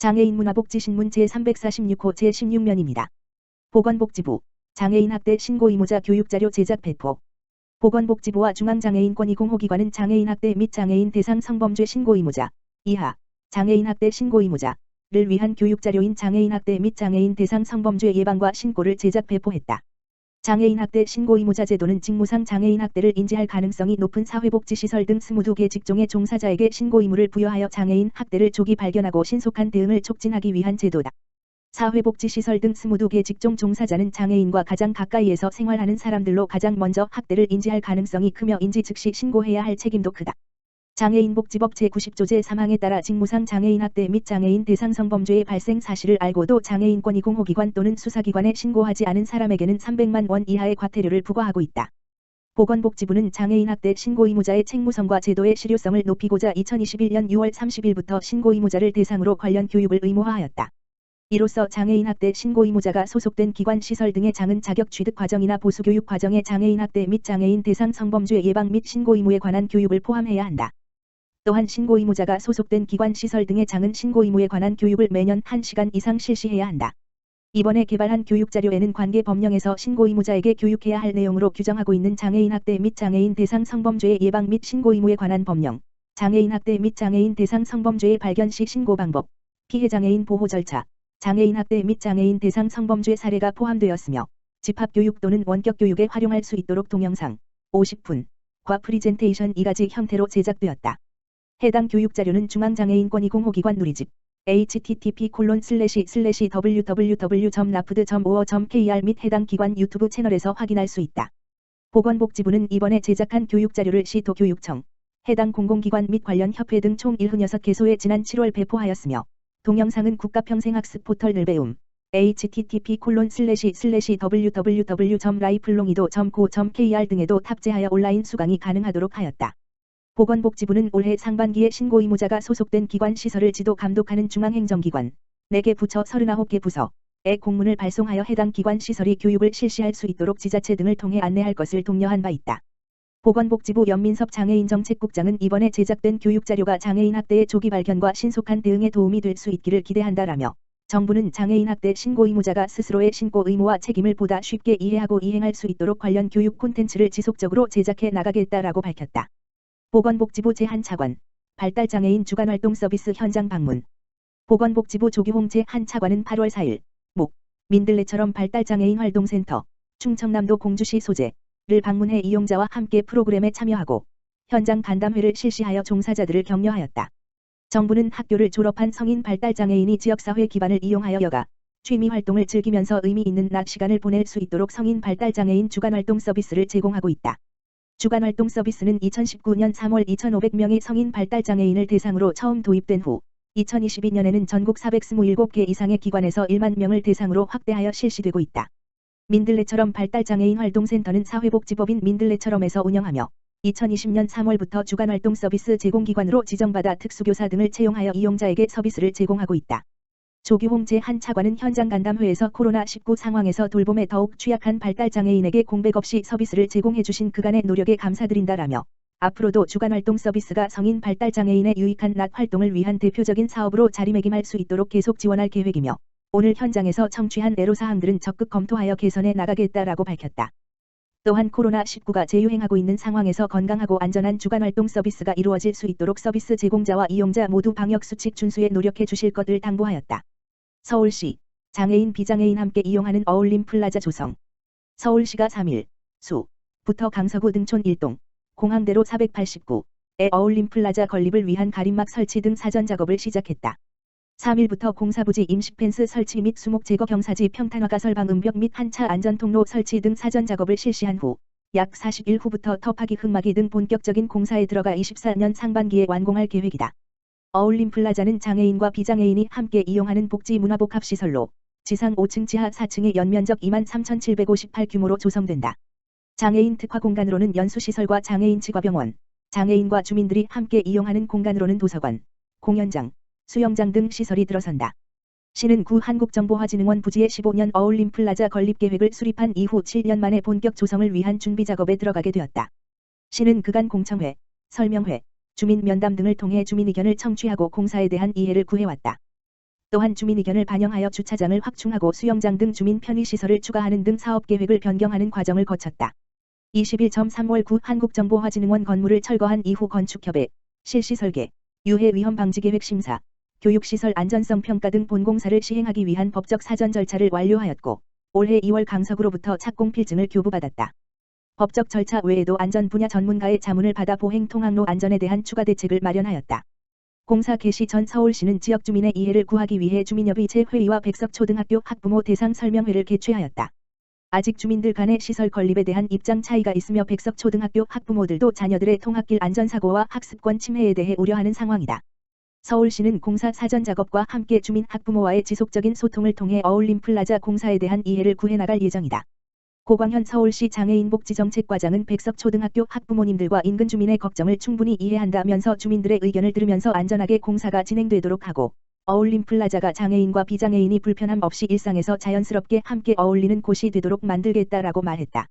장애인 문화복지신문 제346호 제16면입니다. 보건복지부, 장애인 학대 신고 의무자 교육자료 제작 배포. 보건복지부와 중앙장애인권익공호기관은 장애인 학대 및 장애인 대상 성범죄 신고 의무자, 이하, 장애인 학대 신고 의무자를 위한 교육자료인 장애인 학대 및 장애인 대상 성범죄 예방과 신고를 제작 배포했다. 장애인 학대 신고 의무자 제도는 직무상 장애인 학대를 인지할 가능성이 높은 사회복지시설 등 22개 직종의 종사자에게 신고 의무를 부여하여 장애인 학대를 조기 발견하고 신속한 대응을 촉진하기 위한 제도다. 사회복지시설 등 22개 직종 종사자는 장애인과 가장 가까이에서 생활하는 사람들로 가장 먼저 학대를 인지할 가능성이 크며 인지 즉시 신고해야 할 책임도 크다. 장애인복지법 제90조 제3항에 따라 직무상 장애인 학대 및 장애인 대상 성범죄의 발생 사실을 알고도 장애인권익공호기관 또는 수사기관에 신고하지 않은 사람에게는 300만 원 이하의 과태료를 부과하고 있다. 보건복지부는 장애인 학대 신고 의무자의 책무성과 제도의 실효성을 높이고자 2021년 6월 30일부터 신고 의무자를 대상으로 관련 교육을 의무화하였다. 이로써 장애인 학대 신고 의무자가 소속된 기관 시설 등의 장은 자격 취득 과정이나 보수교육 과정에 장애인 학대 및 장애인 대상 성범죄 예방 및 신고 의무에 관한 교육을 포함해야 한다. 또한 신고 의무자가 소속된 기관 시설 등의 장은 신고 의무에 관한 교육을 매년 1시간 이상 실시해야 한다. 이번에 개발한 교육자료에는 관계 법령에서 신고 의무자에게 교육해야 할 내용으로 규정하고 있는 장애인 학대 및 장애인 대상 성범죄 예방 및 신고 의무에 관한 법령, 장애인 학대 및 장애인 대상 성범죄의 발견 시 신고 방법, 피해 장애인 보호 절차, 장애인 학대 및 장애인 대상 성범죄 사례가 포함되었으며 집합교육 또는 원격교육에 활용할 수 있도록 동영상, 50분과 프리젠테이션 2가지 형태로 제작되었다. 해당 교육자료는 중앙장애인권익공호기관 누리집 http://www.rapid.or.kr 및 해당 기관 유튜브 채널에서 확인할 수 있다. 보건복지부는 이번에 제작한 교육자료를 시도교육청, 해당 공공기관 및 관련 협회 등 총 76개소에 지난 7월 배포하였으며 동영상은 국가평생학습 포털 늘배움 http://www.lifelong2do.co.kr 등에도 탑재하여 온라인 수강이 가능하도록 하였다. 보건복지부는 올해 상반기에 신고 의무자가 소속된 기관 시설을 지도 감독하는 중앙행정기관 4개 부처 39개 부서에 공문을 발송하여 해당 기관 시설이 교육을 실시할 수 있도록 지자체 등을 통해 안내할 것을 독려한 바 있다. 보건복지부 연민섭 장애인정책국장은 이번에 제작된 교육자료가 장애인 학대의 조기 발견과 신속한 대응에 도움이 될 수 있기를 기대한다라며 정부는 장애인 학대 신고 의무자가 스스로의 신고 의무와 책임을 보다 쉽게 이해하고 이행할 수 있도록 관련 교육 콘텐츠를 지속적으로 제작해 나가겠다라고 밝혔다. 보건복지부 제1차관, 발달장애인 주간활동 서비스 현장 방문. 보건복지부 조규홍 제1차관은 8월 4일, 목, 민들레처럼 발달장애인 활동센터, 충청남도 공주시 소재를 방문해 이용자와 함께 프로그램에 참여하고 현장 간담회를 실시하여 종사자들을 격려하였다. 정부는 학교를 졸업한 성인 발달장애인이 지역사회 기반을 이용하여 여가, 취미활동을 즐기면서 의미 있는 낮 시간을 보낼 수 있도록 성인 발달장애인 주간활동 서비스를 제공하고 있다. 주간활동 서비스는 2019년 3월 2,500명의 성인 발달장애인을 대상으로 처음 도입된 후 2022년에는 전국 427개 이상의 기관에서 1만 명을 대상으로 확대하여 실시되고 있다. 민들레처럼 발달장애인 활동센터는 사회복지법인 민들레처럼에서 운영하며 2020년 3월부터 주간활동 서비스 제공기관으로 지정받아 특수교사 등을 채용하여 이용자에게 서비스를 제공하고 있다. 조규홍 제1차관은 현장 간담회에서 코로나19 상황에서 돌봄에 더욱 취약한 발달장애인에게 공백 없이 서비스를 제공해주신 그간의 노력에 감사드린다라며 앞으로도 주간활동 서비스가 성인 발달장애인의 유익한 낮 활동을 위한 대표적인 사업으로 자리매김할 수 있도록 계속 지원할 계획이며 오늘 현장에서 청취한 애로사항들은 적극 검토하여 개선해 나가겠다라고 밝혔다. 또한 코로나19가 재유행하고 있는 상황에서 건강하고 안전한 주간활동 서비스가 이루어질 수 있도록 서비스 제공자와 이용자 모두 방역수칙 준수에 노력해 주실 것을 당부하였다. 서울시, 장애인 비장애인 함께 이용하는 어울림 플라자 조성. 서울시가 3일, 수부터 강서구 등촌 1동, 공항대로 489에 어울림 플라자 건립을 위한 가림막 설치 등 사전 작업을 시작했다. 3일부터 공사부지 임시펜스 설치 및 수목 제거 경사지 평탄화 가설 방음벽 및 한차 안전통로 설치 등 사전 작업을 실시한 후 약 40일 후부터 터파기 흙막이 등 본격적인 공사에 들어가 24년 상반기에 완공할 계획이다. 어울림 플라자는 장애인과 비장애인이 함께 이용하는 복지 문화복합시설로 지상 5층 지하 4층의 연면적 23,758 규모로 조성된다. 장애인 특화 공간으로는 연수시설과 장애인 치과병원, 장애인과 주민들이 함께 이용하는 공간으로는 도서관, 공연장, 수영장 등 시설이 들어선다. 시는 구 한국정보화진흥원 부지에 15년 어울림 플라자 건립 계획을 수립한 이후 7년 만에 본격 조성을 위한 준비 작업에 들어가게 되었다. 시는 그간 공청회, 설명회, 주민 면담 등을 통해 주민 의견을 청취하고 공사에 대한 이해를 구해왔다. 또한 주민 의견을 반영하여 주차장을 확충하고 수영장 등 주민 편의시설을 추가하는 등 사업계획을 변경하는 과정을 거쳤다. 20일 3월 9 한국정보화진흥원 건물을 철거한 이후 건축협회, 실시 설계, 유해 위험 방지계획 심사, 교육시설 안전성 평가 등 본공사를 시행하기 위한 법적 사전 절차를 완료하였고 올해 2월 강서구로부터 착공 필증을 교부받았다. 법적 절차 외에도 안전 분야 전문가의 자문을 받아 보행 통학로 안전에 대한 추가 대책을 마련하였다. 공사 개시 전 서울시는 지역 주민의 이해를 구하기 위해 주민협의체 회의와 백석초등학교 학부모 대상 설명회를 개최하였다. 아직 주민들 간의 시설 건립에 대한 입장 차이가 있으며 백석초등학교 학부모들도 자녀들의 통학길 안전사고와 학습권 침해에 대해 우려하는 상황이다. 서울시는 공사 사전 작업과 함께 주민 학부모와의 지속적인 소통을 통해 어울림 플라자 공사에 대한 이해를 구해나갈 예정이다. 고광현 서울시 장애인복지정책과장은 백석초등학교 학부모님들과 인근 주민의 걱정을 충분히 이해한다면서 주민들의 의견을 들으면서 안전하게 공사가 진행되도록 하고 어울림 플라자가 장애인과 비장애인이 불편함 없이 일상에서 자연스럽게 함께 어울리는 곳이 되도록 만들겠다라고 말했다.